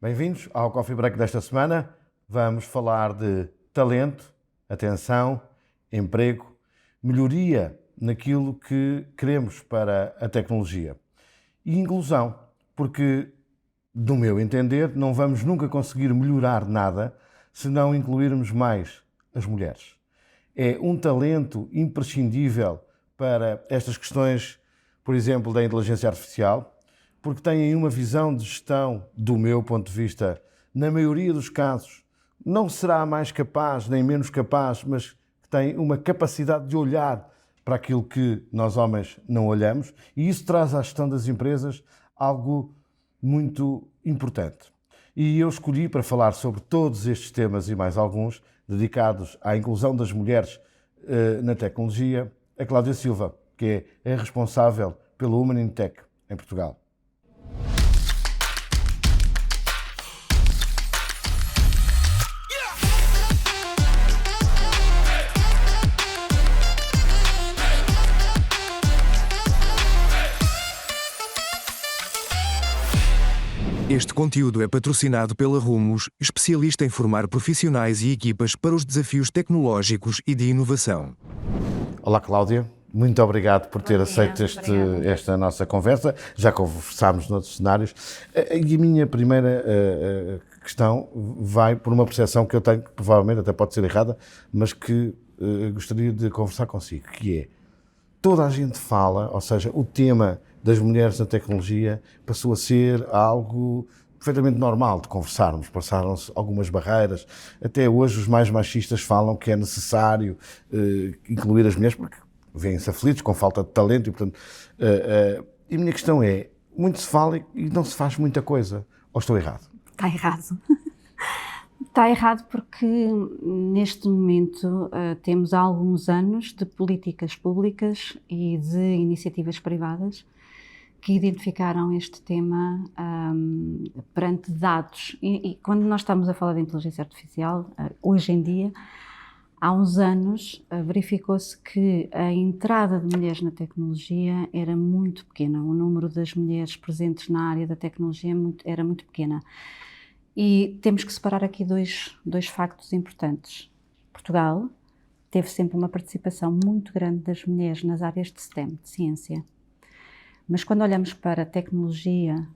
Bem-vindos ao Coffee Break desta semana. Vamos falar de talento, atenção, emprego, melhoria naquilo que queremos para a tecnologia e inclusão, porque, do meu entender, não vamos nunca conseguir melhorar nada se não incluirmos mais as mulheres. É um talento imprescindível para estas questões, por exemplo, da inteligência artificial, porque têm uma visão de gestão, do meu ponto de vista, na maioria dos casos, não será mais capaz nem menos capaz, mas tem uma capacidade de olhar para aquilo que nós homens não olhamos, e isso traz à gestão das empresas algo muito importante. E eu escolhi para falar sobre todos estes temas e mais alguns, dedicados à inclusão das mulheres na tecnologia, a Cláudia Silva, que é a responsável pelo Women in Tech em Portugal. Este conteúdo é patrocinado pela Rumos, especialista em formar profissionais e equipas para os desafios tecnológicos e de inovação. Olá, Cláudia. Muito obrigado por ter aceito esta nossa conversa. Já conversámos noutros cenários. E a minha primeira questão vai por uma percepção que eu tenho, que provavelmente até pode ser errada, mas que gostaria de conversar consigo, que é, toda a gente fala, ou seja, o tema das mulheres na tecnologia passou a ser algo perfeitamente normal de conversarmos, passaram-se algumas barreiras. Até hoje os mais machistas falam que é necessário incluir as mulheres, porque vêm-se aflitos com falta de talento e, portanto... E a minha questão é, muito se fala e não se faz muita coisa. Ou estou errado? Está errado. Está errado porque, neste momento, temos alguns anos de políticas públicas e de iniciativas privadas que identificaram este tema perante dados. E quando nós estamos a falar de inteligência artificial, hoje em dia, há uns anos, verificou-se que a entrada de mulheres na tecnologia era muito pequena. O número das mulheres presentes na área da tecnologia era muito pequena. E temos que separar aqui dois factos importantes. Portugal teve sempre uma participação muito grande das mulheres nas áreas de STEM, de ciência. Mas quando olhamos para a tecnologia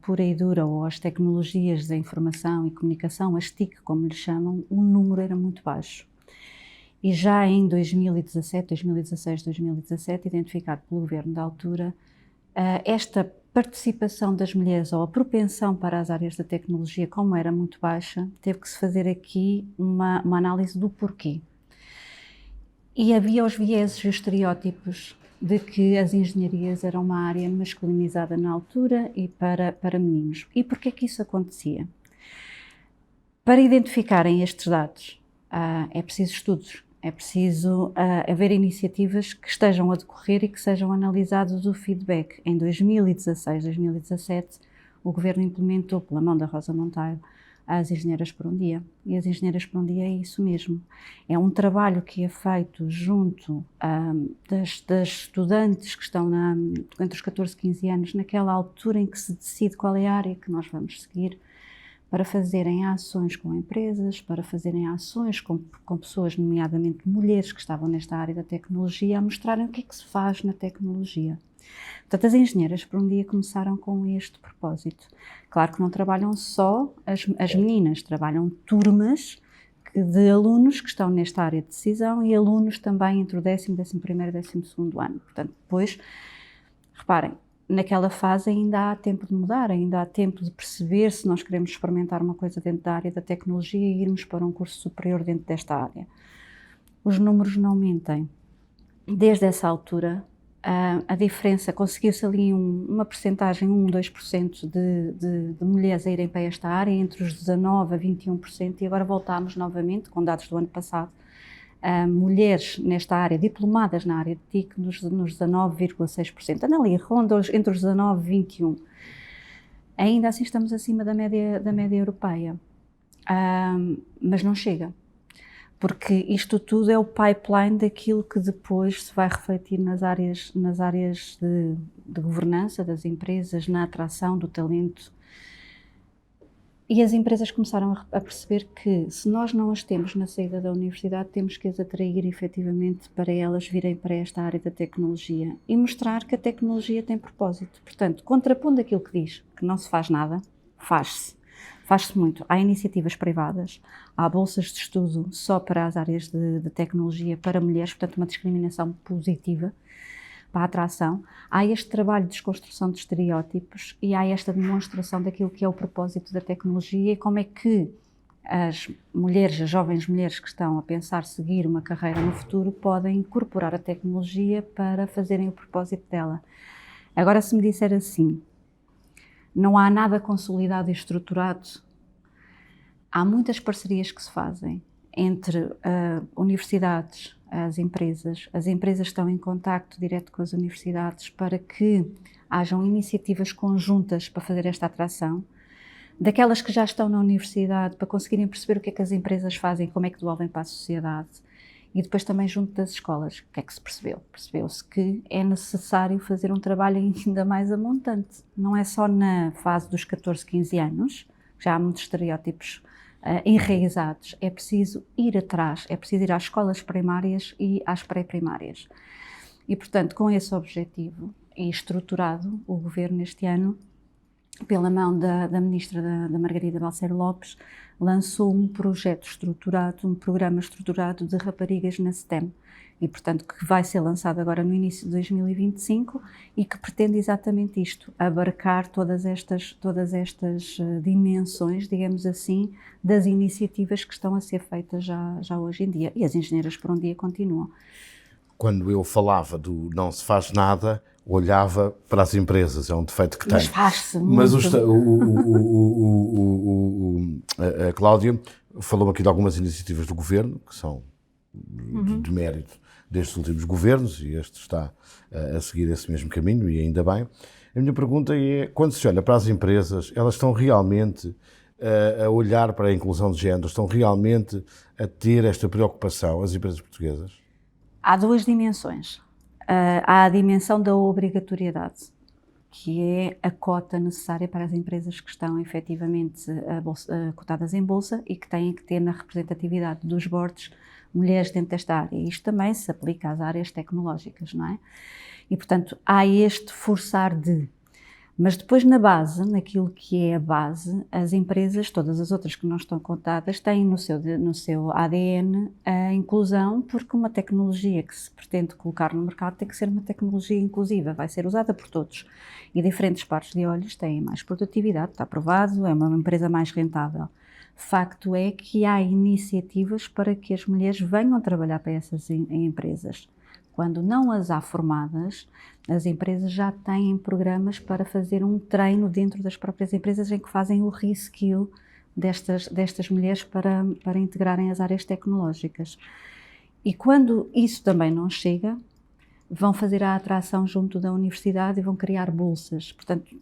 pura e dura, ou as tecnologias da informação e comunicação, as TIC, como lhe chamam, o número era muito baixo. E já em 2017, 2016, 2017, identificado pelo governo da altura, esta participação das mulheres, ou a propensão para as áreas da tecnologia, como era muito baixa, teve que se fazer aqui uma análise do porquê. E havia os vieses e os estereótipos de que as engenharias eram uma área masculinizada na altura e para meninos. E porquê que isso acontecia? Para identificarem estes dados, é preciso estudos, é preciso haver iniciativas que estejam a decorrer e que sejam analisados o feedback. Em 2016, 2017, o Governo implementou, pela mão da Rosa Monteiro, as Engenheiras por um Dia. E as Engenheiras por um Dia é isso mesmo. É um trabalho que é feito junto das estudantes que estão entre os 14 e 15 anos, naquela altura em que se decide qual é a área que nós vamos seguir, para fazerem ações com empresas, para fazerem ações com pessoas, nomeadamente mulheres que estavam nesta área da tecnologia, a mostrarem o que é que se faz na tecnologia. Portanto, as Engenheiras por um Dia começaram com este propósito. Claro que não trabalham só as meninas, trabalham turmas de alunos que estão nesta área de decisão e alunos também entre o 10º, 11º e 12º ano. Portanto, depois, reparem, naquela fase ainda há tempo de mudar, ainda há tempo de perceber se nós queremos experimentar uma coisa dentro da área da tecnologia e irmos para um curso superior dentro desta área. Os números não mentem. Desde essa altura, a diferença, conseguiu-se ali uma percentagem, 2% de mulheres a irem para esta área, entre os 19% a 21%, e agora voltámos novamente, com dados do ano passado, mulheres nesta área, diplomadas na área de TIC, nos 19,6%. Anda ali, ronda entre os 19 e 21%. Ainda assim estamos acima da média europeia, mas não chega. Porque isto tudo é o pipeline daquilo que depois se vai refletir nas áreas de governança das empresas, na atração do talento. E as empresas começaram a perceber que, se nós não as temos na saída da universidade, temos que as atrair efetivamente para elas virem para esta área da tecnologia e mostrar que a tecnologia tem propósito. Portanto, contrapondo aquilo que diz que não se faz nada, faz-se. Faz-se muito. Há iniciativas privadas, há bolsas de estudo só para as áreas de tecnologia para mulheres, portanto, uma discriminação positiva para a atração. Há este trabalho de desconstrução de estereótipos e há esta demonstração daquilo que é o propósito da tecnologia e como é que as mulheres, as jovens mulheres que estão a pensar seguir uma carreira no futuro podem incorporar a tecnologia para fazerem o propósito dela. Agora, se me disser assim, não há nada consolidado e estruturado, há muitas parcerias que se fazem entre universidades, as empresas estão em contacto direto com as universidades para que hajam iniciativas conjuntas para fazer esta atração, daquelas que já estão na universidade para conseguirem perceber o que é que as empresas fazem, como é que devolvem para a sociedade, e depois também junto das escolas. O que é que se percebeu? Percebeu-se que é necessário fazer um trabalho ainda mais amontante. Não é só na fase dos 14, 15 anos, já há muitos estereótipos enraizados, é preciso ir atrás, é preciso ir às escolas primárias e às pré-primárias. E, portanto, com esse objetivo e estruturado, o Governo este ano, pela mão da Ministra da Margarida Balseiro Lopes, lançou um projeto estruturado, um programa estruturado de raparigas na STEM, e, portanto, que vai ser lançado agora no início de 2025 e que pretende exatamente isto, abarcar todas estas dimensões, digamos assim, das iniciativas que estão a ser feitas já hoje em dia. E as engenheiras por um dia continuam. Quando eu falava do não se faz nada, olhava para as empresas, é um defeito que tem. Mas faz-se muito. Mas a Cláudia falou aqui de algumas iniciativas do Governo, que são de mérito destes últimos governos, e este está a seguir esse mesmo caminho, e ainda bem. A minha pergunta é, quando se olha para as empresas, elas estão realmente a olhar para a inclusão de género, estão realmente a ter esta preocupação, as empresas portuguesas? Há duas dimensões. Há a dimensão da obrigatoriedade, que é a cota necessária para as empresas que estão efetivamente cotadas em bolsa e que têm que ter na representatividade dos boards mulheres dentro desta área. Isto também se aplica às áreas tecnológicas, não é? E, portanto, há este forçar de. Mas depois na base, naquilo que é a base, as empresas, todas as outras que não estão contadas, têm no seu ADN a inclusão, porque uma tecnologia que se pretende colocar no mercado tem que ser uma tecnologia inclusiva, vai ser usada por todos. E diferentes partes de olhos têm mais produtividade, está provado, é uma empresa mais rentável. Facto é que há iniciativas para que as mulheres venham trabalhar para essas empresas. Quando não as há formadas, as empresas já têm programas para fazer um treino dentro das próprias empresas em que fazem o reskill destas mulheres para integrarem as áreas tecnológicas. E quando isso também não chega, vão fazer a atração junto da universidade e vão criar bolsas. Portanto,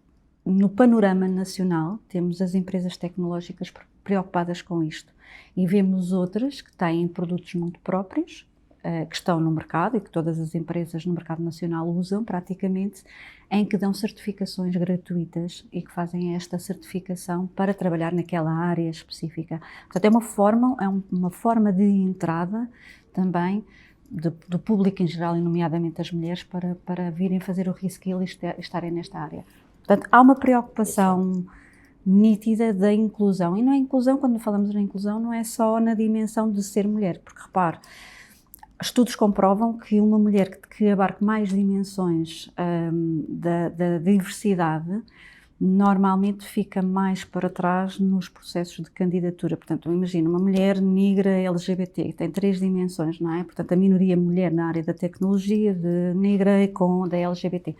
no panorama nacional, temos as empresas tecnológicas preocupadas com isto. E vemos outras que têm produtos muito próprios, que estão no mercado e que todas as empresas no mercado nacional usam praticamente, em que dão certificações gratuitas e que fazem esta certificação para trabalhar naquela área específica. Portanto, é uma forma de entrada também do público em geral, e nomeadamente as mulheres, para virem fazer o reskill e estarem nesta área. Portanto, há uma preocupação nítida da inclusão. E não é inclusão, quando falamos na inclusão, não é só na dimensão de ser mulher, porque repare, estudos comprovam que uma mulher que abarque mais dimensões da diversidade normalmente fica mais para trás nos processos de candidatura. Portanto, imagina uma mulher negra LGBT, que tem 3 dimensões, não é? Portanto, a minoria mulher na área da tecnologia, de negra e da LGBT.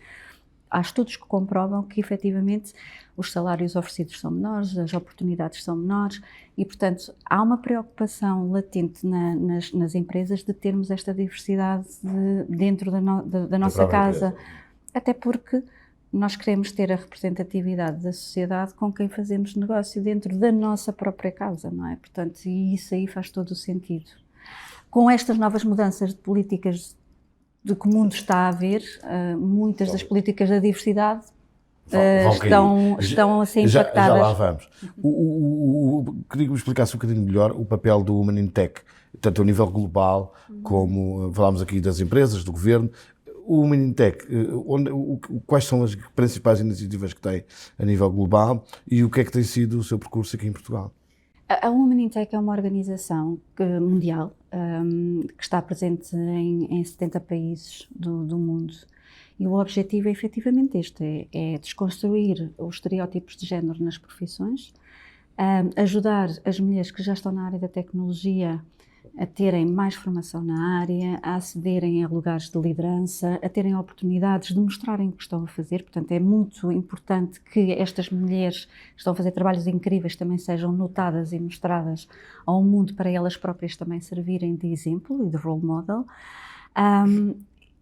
Há estudos que comprovam que, efetivamente, os salários oferecidos são menores, as oportunidades são menores e, portanto, há uma preocupação latente nas empresas de termos esta diversidade dentro da nossa casa. Empresa. Até porque nós queremos ter a representatividade da sociedade com quem fazemos negócio dentro da nossa própria casa, não é? Portanto, e isso aí faz todo o sentido. Com estas novas mudanças de políticas de que o mundo está a ver, muitas das políticas da diversidade estão a ser já impactadas. lá vamos. Queria que me explicasse um bocadinho melhor o papel do Women in Tech, tanto a nível global, como falámos aqui das empresas, do governo. O Women in Tech, quais são as principais iniciativas que tem a nível global e o que é que tem sido o seu percurso aqui em Portugal? A Women in Tech é uma organização mundial que está presente em 70 países do mundo. E o objetivo é efetivamente este, é desconstruir os estereótipos de género nas profissões, ajudar as mulheres que já estão na área da tecnologia a terem mais formação na área, a acederem a lugares de liderança, a terem oportunidades de mostrarem o que estão a fazer. Portanto, é muito importante que estas mulheres que estão a fazer trabalhos incríveis também sejam notadas e mostradas ao mundo para elas próprias também servirem de exemplo e de role model.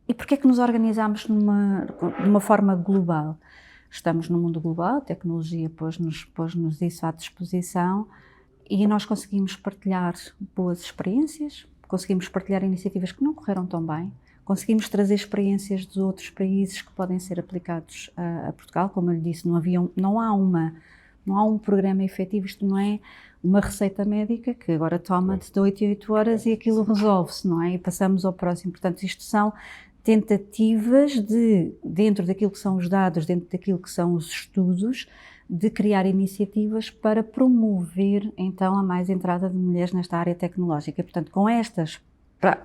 E porquê é que nos organizamos de uma forma global? Estamos no mundo global, a tecnologia pôs-nos isso à disposição e nós conseguimos partilhar boas experiências, conseguimos partilhar iniciativas que não correram tão bem, conseguimos trazer experiências de outros países que podem ser aplicados a Portugal. Como eu lhe disse, não há um programa efetivo, isto não é uma receita médica que agora toma-te de 8 em 8 horas e aquilo resolve-se, não é? E passamos ao próximo. Portanto, isto são tentativas de, dentro daquilo que são os dados, dentro daquilo que são os estudos, de criar iniciativas para promover, então, a mais entrada de mulheres nesta área tecnológica. Portanto, com estas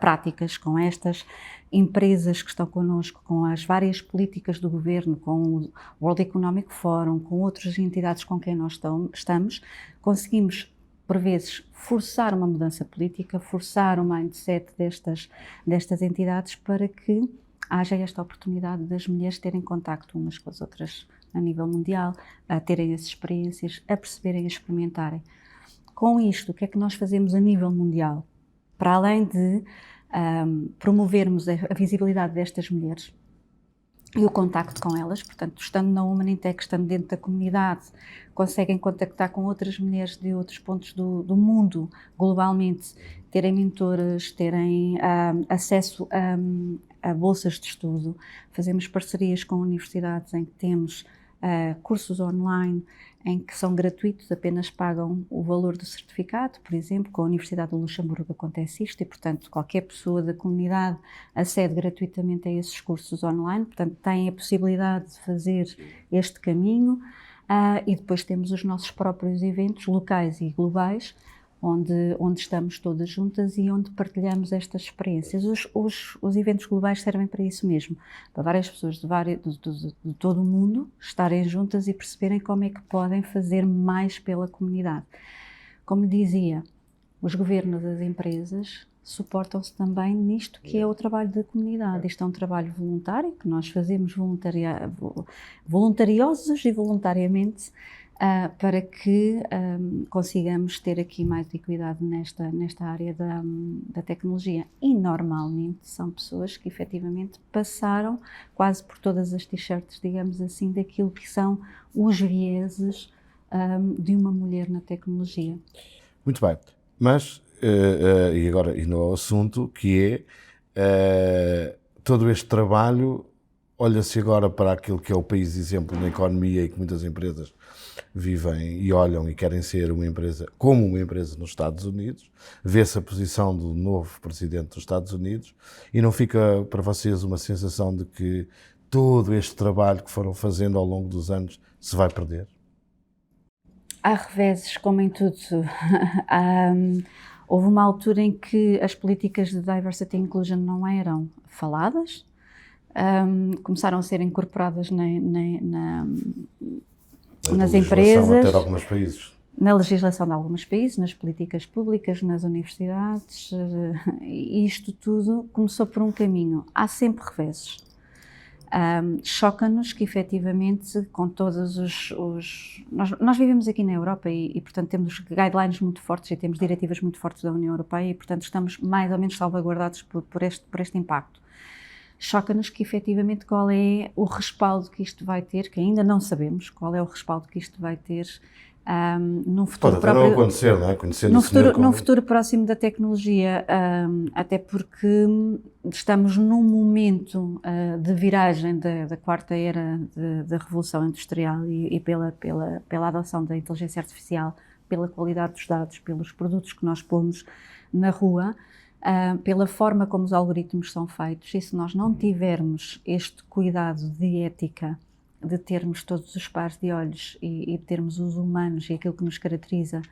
práticas, com estas empresas que estão connosco, com as várias políticas do governo, com o World Economic Forum, com outras entidades com quem nós estamos, conseguimos, por vezes, forçar uma mudança política, forçar o mindset destas entidades para que haja esta oportunidade das mulheres terem contacto umas com as outras a nível mundial, a terem as experiências, a perceberem, a experimentarem. Com isto, o que é que nós fazemos a nível mundial? Para além de promovermos a visibilidade destas mulheres e o contacto com elas, portanto, estando na Women in Tech, estando dentro da comunidade, conseguem contactar com outras mulheres de outros pontos do mundo, globalmente, terem mentoras, terem acesso a bolsas de estudo. Fazemos parcerias com universidades em que temos cursos online em que são gratuitos, apenas pagam o valor do certificado. Por exemplo, com a Universidade do Luxemburgo acontece isto e, portanto, qualquer pessoa da comunidade acede gratuitamente a esses cursos online, portanto, tem a possibilidade de fazer este caminho. E depois temos os nossos próprios eventos locais e globais, onde estamos todas juntas e onde partilhamos estas experiências. Os eventos globais servem para isso mesmo, para várias pessoas de todo o mundo estarem juntas e perceberem como é que podem fazer mais pela comunidade. Como dizia, os governos, as empresas, suportam-se também nisto que é o trabalho da comunidade. Isto é um trabalho voluntário, que nós fazemos voluntariosos e voluntariamente, para que consigamos ter aqui mais equidade nesta área da tecnologia. E normalmente são pessoas que efetivamente passaram quase por todas as t-shirts, digamos assim, daquilo que são os vieses de uma mulher na tecnologia. Muito bem, mas e agora indo ao assunto, que é todo este trabalho, olha-se agora para aquilo que é o país exemplo na economia e que muitas empresas vivem e olham e querem ser uma empresa como uma empresa nos Estados Unidos, vê-se a posição do novo presidente dos Estados Unidos e não fica para vocês uma sensação de que todo este trabalho que foram fazendo ao longo dos anos se vai perder? Há reveses, como em tudo. Houve uma altura em que as políticas de diversity and inclusion não eram faladas, começaram a ser incorporadas nas empresas, até de alguns países. Na legislação de alguns países, nas políticas públicas, nas universidades, e isto tudo começou por um caminho. Há sempre reveses. Choca-nos que efetivamente com todos nós vivemos aqui na Europa e portanto temos guidelines muito fortes e temos diretivas muito fortes da União Europeia e portanto estamos mais ou menos salvaguardados por este impacto. Choca-nos que efetivamente qual é o respaldo que isto vai ter, que ainda não sabemos qual é o respaldo que isto vai ter Num futuro Pode até não acontecer, não é? Conhecendo o senhor como... Num futuro próximo da tecnologia, até porque estamos num momento de viragem da quarta era da Revolução Industrial e pela adoção da inteligência artificial, pela qualidade dos dados, pelos produtos que nós pomos na rua, pela forma como os algoritmos são feitos, e se nós não tivermos este cuidado de ética, de termos todos os pares de olhos e termos os humanos e aquilo que nos caracteriza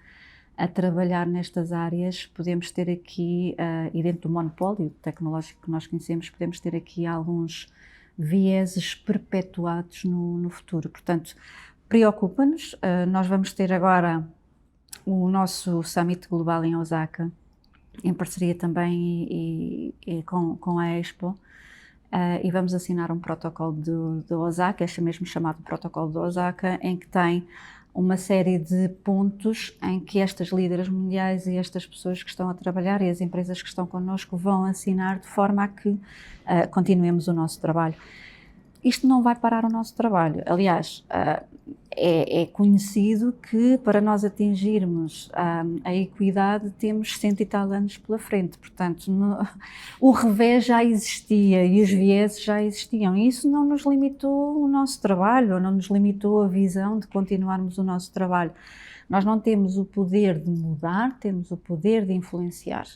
a trabalhar nestas áreas, podemos ter aqui, e dentro do monopólio tecnológico que nós conhecemos, podemos ter aqui alguns vieses perpetuados no futuro. Portanto, preocupa-nos. Nós vamos ter agora o nosso Summit Global em Osaka, em parceria também e com a Expo, e vamos assinar um protocolo de Osaka, este mesmo chamado Protocolo de Osaka, em que tem uma série de pontos em que estas líderes mundiais e estas pessoas que estão a trabalhar e as empresas que estão connosco vão assinar de forma a que continuemos o nosso trabalho. Isto não vai parar o nosso trabalho. Aliás, é conhecido que para nós atingirmos a equidade temos 100 e tal anos pela frente. Portanto, o revés já existia e os vieses já existiam. E isso não nos limitou o nosso trabalho, ou não nos limitou a visão de continuarmos o nosso trabalho. Nós não temos o poder de mudar, temos o poder de influenciar.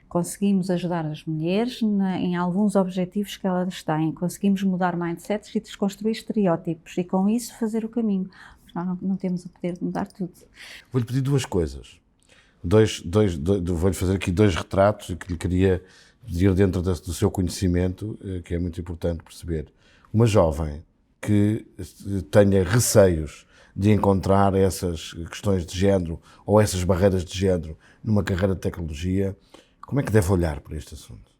Conseguimos ajudar as mulheres em alguns objetivos que elas têm, conseguimos mudar mindsets e desconstruir estereótipos e com isso fazer o caminho. Mas nós não temos o poder de mudar tudo. Vou-lhe pedir duas coisas. Vou-lhe fazer aqui dois retratos que lhe queria pedir dentro do seu conhecimento, que é muito importante perceber. Uma jovem que tenha receios de encontrar essas questões de género ou essas barreiras de género numa carreira de tecnologia. Como é que deve olhar para este assunto?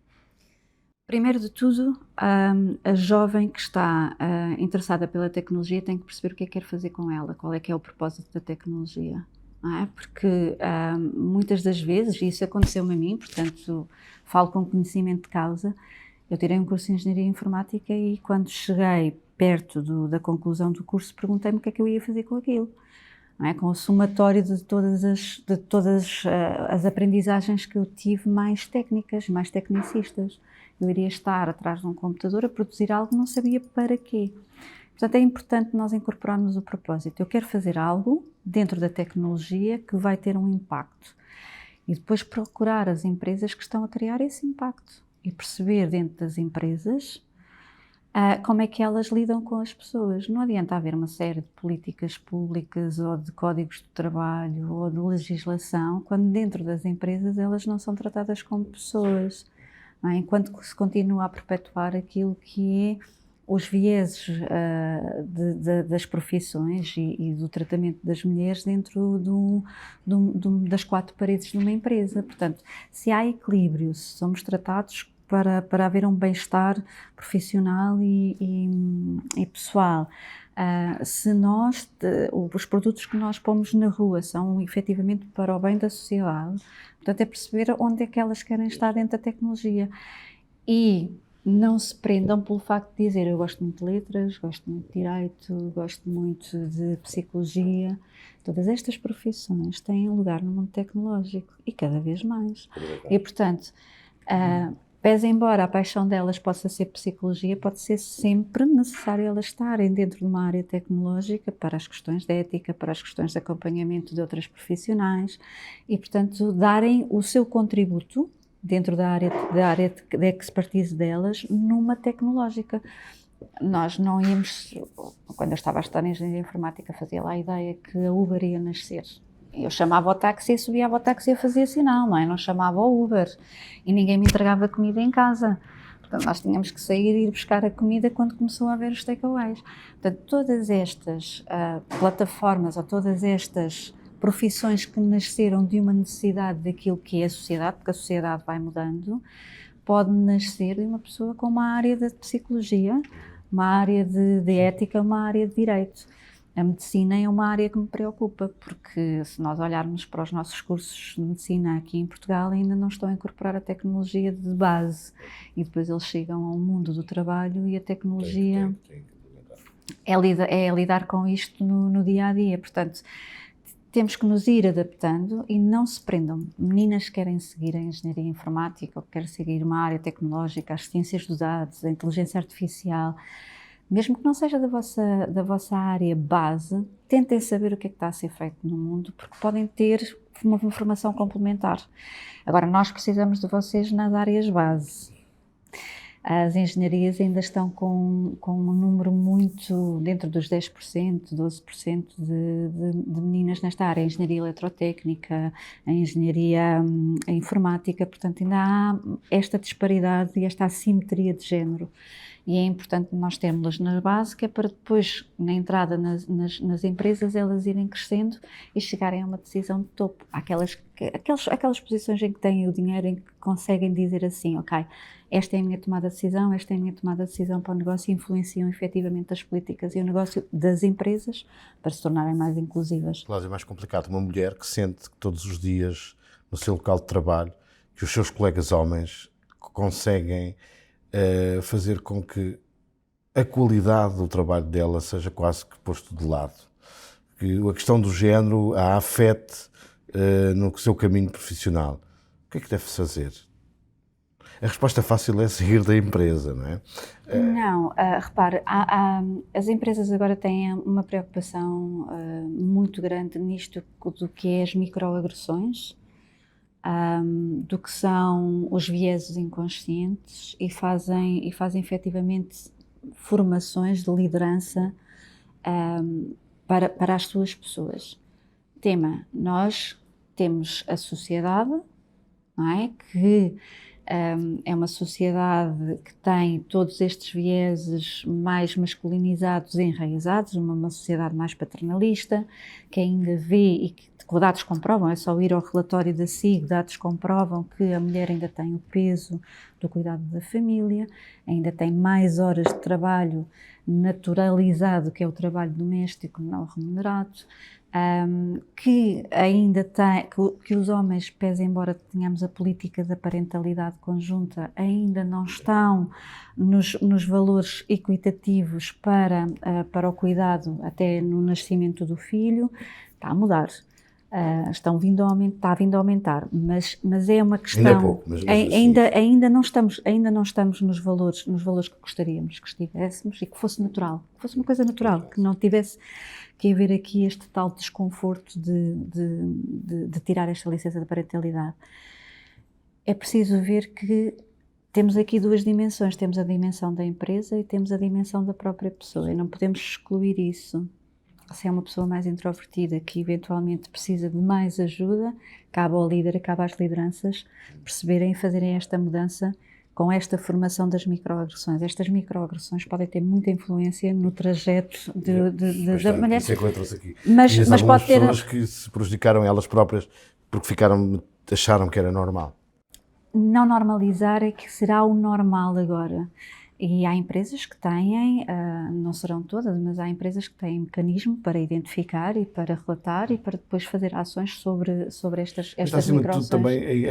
Primeiro de tudo, a jovem que está interessada pela tecnologia tem que perceber o que é que quer fazer com ela, qual é que é o propósito da tecnologia. Não é? Porque muitas das vezes, e isso aconteceu-me a mim, portanto falo com conhecimento de causa, eu tirei um curso de Engenharia Informática e quando cheguei perto da conclusão do curso perguntei-me o que é que eu ia fazer com aquilo. Não é? Com o somatório de todas as aprendizagens que eu tive mais técnicas, mais tecnicistas. Eu iria estar atrás de um computador a produzir algo que não sabia para quê. Portanto, é importante nós incorporarmos o propósito. Eu quero fazer algo dentro da tecnologia que vai ter um impacto. E depois procurar as empresas que estão a criar esse impacto. E perceber dentro das empresas como é que elas lidam com as pessoas. Não adianta haver uma série de políticas públicas ou de códigos de trabalho ou de legislação quando dentro das empresas elas não são tratadas como pessoas. Não é? Enquanto se continua a perpetuar aquilo que é os vieses das profissões e do tratamento das mulheres dentro das quatro paredes de uma empresa. Portanto, se há equilíbrio, se somos tratados para haver um bem-estar profissional e pessoal. Se os produtos que nós pomos na rua são efetivamente para o bem da sociedade, portanto é perceber onde é que elas querem estar dentro da tecnologia. E não se prendam pelo facto de dizer eu gosto muito de letras, gosto muito de direito, gosto muito de psicologia. Todas estas profissões têm lugar no mundo tecnológico e cada vez mais. E portanto, pese embora a paixão delas possa ser psicologia, pode ser sempre necessário elas estarem dentro de uma área tecnológica para as questões de ética, para as questões de acompanhamento de outras profissionais e, portanto, darem o seu contributo dentro da área de expertise delas numa tecnológica. Nós não íamos, quando eu estava a estudar em Engenharia Informática, fazia lá a ideia que a Uber ia nascer. Eu chamava o táxi, subia ao táxi e fazia sinal, não é? Não chamava o Uber e ninguém me entregava comida em casa. Portanto, nós tínhamos que sair e ir buscar a comida quando começou a haver os takeaways. Portanto, todas estas plataformas ou todas estas profissões que nasceram de uma necessidade daquilo que é a sociedade, porque a sociedade vai mudando, pode nascer de uma pessoa com uma área de psicologia, uma área de ética, uma área de direito. A medicina é uma área que me preocupa, porque se nós olharmos para os nossos cursos de medicina aqui em Portugal, ainda não estão a incorporar a tecnologia de base. E depois eles chegam ao mundo do trabalho e a tecnologia é lidar com isto no dia a dia. Portanto, temos que nos ir adaptando e não se prendam. Meninas que querem seguir a engenharia informática ou que querem seguir uma área tecnológica, as ciências dos dados, a inteligência artificial, mesmo que não seja da vossa área base, tentem saber o que é que está a ser feito no mundo, porque podem ter uma formação complementar. Agora, nós precisamos de vocês nas áreas base. As engenharias ainda estão com um número muito dentro dos 10%, 12% de meninas nesta área, a engenharia eletrotécnica, a engenharia a informática, portanto ainda há esta disparidade e esta assimetria de género. E é importante nós termos-las na base, que é para depois, na entrada nas empresas, elas irem crescendo e chegarem a uma decisão de topo. Aquelas posições em que têm o dinheiro, em que conseguem dizer assim, ok, esta é a minha tomada de decisão, esta é a minha tomada de decisão para o negócio e influenciam efetivamente as políticas e o negócio das empresas para se tornarem mais inclusivas. Claro, é mais complicado uma mulher que sente que todos os dias, no seu local de trabalho, que os seus colegas homens conseguem fazer com que a qualidade do trabalho dela seja quase que posto de lado. Que a questão do género a afete no seu caminho profissional. O que é que deve fazer? A resposta fácil é sair da empresa, não é? Não, repare, as empresas agora têm uma preocupação muito grande nisto do que é as microagressões, do que são os vieses inconscientes e fazem efetivamente formações de liderança para as suas pessoas. Tema, nós temos a sociedade, não é? Que é uma sociedade que tem todos estes vieses mais masculinizados e enraizados, uma sociedade mais paternalista, que ainda vê e que dados comprovam, é só ir ao relatório da SIG, dados comprovam que a mulher ainda tem o peso do cuidado da família, ainda tem mais horas de trabalho naturalizado, que é o trabalho doméstico não remunerado, que ainda tem, que os homens, pese embora tenhamos a política da parentalidade conjunta, ainda não estão nos valores equitativos para o cuidado até no nascimento do filho. Está a mudar. Está vindo a aumentar, mas é uma questão. Ainda é pouco, mas ainda não estamos nos valores que gostaríamos que estivéssemos e que fosse natural, que fosse uma coisa natural, que não tivesse que haver aqui este tal desconforto de tirar esta licença da parentalidade. É preciso ver que temos aqui duas dimensões, temos a dimensão da empresa e temos a dimensão da própria pessoa, e não podemos excluir isso. Se é uma pessoa mais introvertida que eventualmente precisa de mais ajuda, cabe ao líder, cabe às lideranças perceberem e fazerem esta mudança com esta formação das microagressões. Estas microagressões podem ter muita influência no trajeto da mulher. Isso é que eu trouxe aqui. Mas pode ter pessoas que se prejudicaram elas próprias porque acharam que era normal. Não normalizar é que será o normal agora. E há empresas que têm, não serão todas, mas há empresas que têm mecanismo para identificar e para relatar e para depois fazer ações sobre estas microagressões. Também,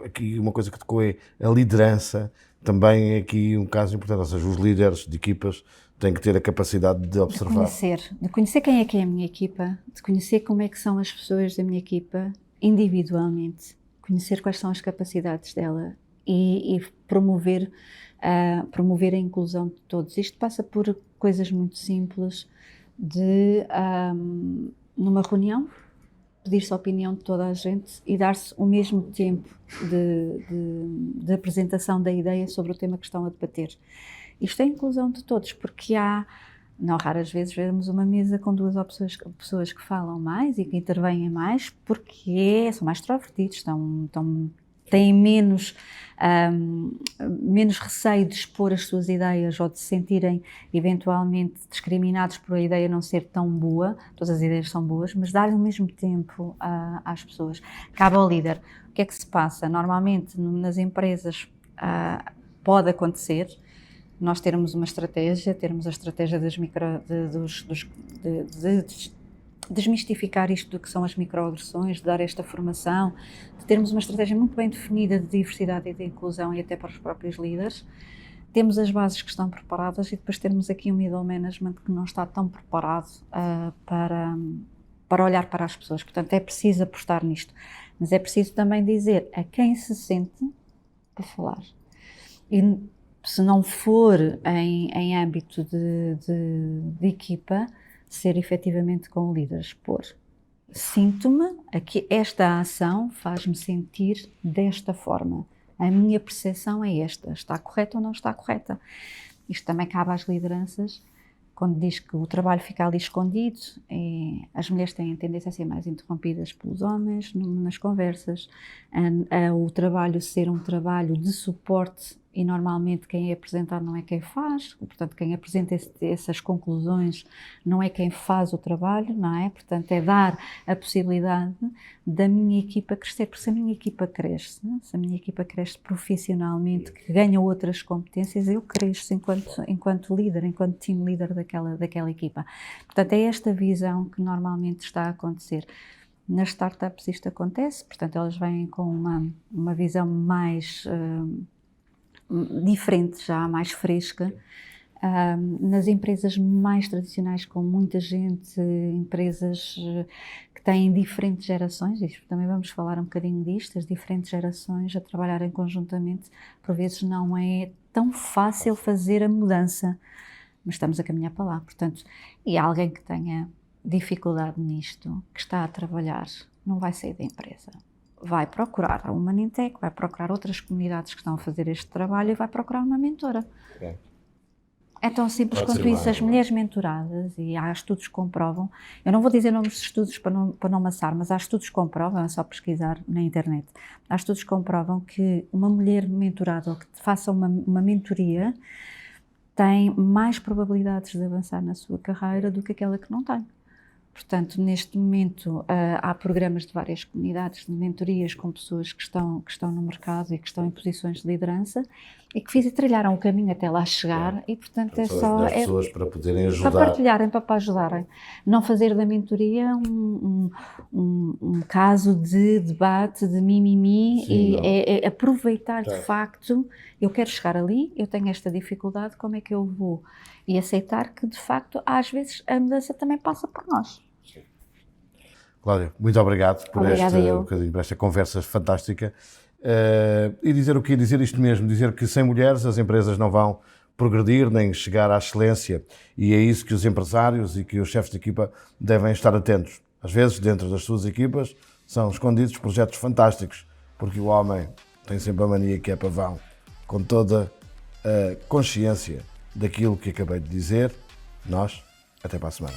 aqui uma coisa que tocou é a liderança, também é aqui um caso importante, ou seja, os líderes de equipas têm que ter a capacidade de observar. De conhecer quem é a minha equipa, de conhecer como é que são as pessoas da minha equipa individualmente, conhecer quais são as capacidades dela e promover a inclusão de todos. Isto passa por coisas muito simples de, numa reunião, pedir-se a opinião de toda a gente e dar-se o mesmo tempo de apresentação da ideia sobre o tema que estão a debater. Isto é a inclusão de todos, porque não raras vezes vemos uma mesa com duas pessoas que falam mais e que intervêm mais, porque são mais extrovertidos, têm menos receio de expor as suas ideias ou de se sentirem eventualmente discriminados por a ideia não ser tão boa. Todas as ideias são boas, mas dar ao mesmo tempo às pessoas. Cabe ao líder. O que é que se passa? Normalmente nas empresas pode acontecer nós termos uma estratégia, termos a estratégia de desmistificar isto do que são as microagressões, de dar esta formação, de termos uma estratégia muito bem definida de diversidade e de inclusão e até para os próprios líderes. Temos as bases que estão preparadas e depois termos aqui um middle management que não está tão preparado para olhar para as pessoas. Portanto, é preciso apostar nisto. Mas é preciso também dizer a quem se sente para falar. E se não for em âmbito de equipa, ser efetivamente com líderes. Sinto-me, aqui, esta ação faz-me sentir desta forma. A minha percepção é esta. Está correta ou não está correta? Isto também cabe às lideranças. Quando diz que o trabalho fica ali escondido, as mulheres têm tendência a ser mais interrompidas pelos homens nas conversas, o trabalho ser um trabalho de suporte e normalmente quem é apresentado não é quem faz, portanto quem apresenta essas conclusões não é quem faz o trabalho, não é? Portanto é dar a possibilidade da minha equipa crescer, porque se a minha equipa cresce, se a minha equipa cresce profissionalmente, que ganha outras competências, eu cresço enquanto líder, enquanto team leader daquela equipa. Portanto é esta visão que normalmente está a acontecer. Nas startups isto acontece, portanto elas vêm com uma visão mais diferente, já mais fresca. Nas empresas mais tradicionais, com muita gente, empresas que têm diferentes gerações, e também vamos falar um bocadinho disto, as diferentes gerações a trabalharem conjuntamente, por vezes não é tão fácil fazer a mudança, mas estamos a caminhar para lá, portanto, e alguém que tenha dificuldade nisto, que está a trabalhar, não vai sair da empresa. Vai procurar a Humanintec, vai procurar outras comunidades que estão a fazer este trabalho e vai procurar uma mentora. Okay. É tão simples quanto isso. As mulheres mentoradas, e há estudos que comprovam, eu não vou dizer nomes de estudos para não amassar, mas há estudos que comprovam, é só pesquisar na internet, há estudos que comprovam que uma mulher mentorada ou que faça uma mentoria tem mais probabilidades de avançar na sua carreira do que aquela que não tem. Portanto, neste momento há programas de várias comunidades de mentorias com pessoas que estão no mercado e que estão em posições de liderança e que trilharam o caminho até lá chegar e, portanto, é só... pessoas para poderem ajudar. Para partilharem, para ajudarem. Não fazer da mentoria um caso de debate, de mimimi. Sim, e é aproveitar, de facto, eu quero chegar ali, eu tenho esta dificuldade, como é que eu vou? E aceitar que, de facto, às vezes a mudança também passa por nós. Cláudia, muito obrigado por esta conversa fantástica. E dizer o quê? Dizer isto mesmo, dizer que sem mulheres as empresas não vão progredir nem chegar à excelência. E é isso que os empresários e que os chefes de equipa devem estar atentos. Às vezes, dentro das suas equipas, são escondidos projetos fantásticos, porque o homem tem sempre a mania que é pavão, com toda a consciência daquilo que acabei de dizer. Nós, até para a semana.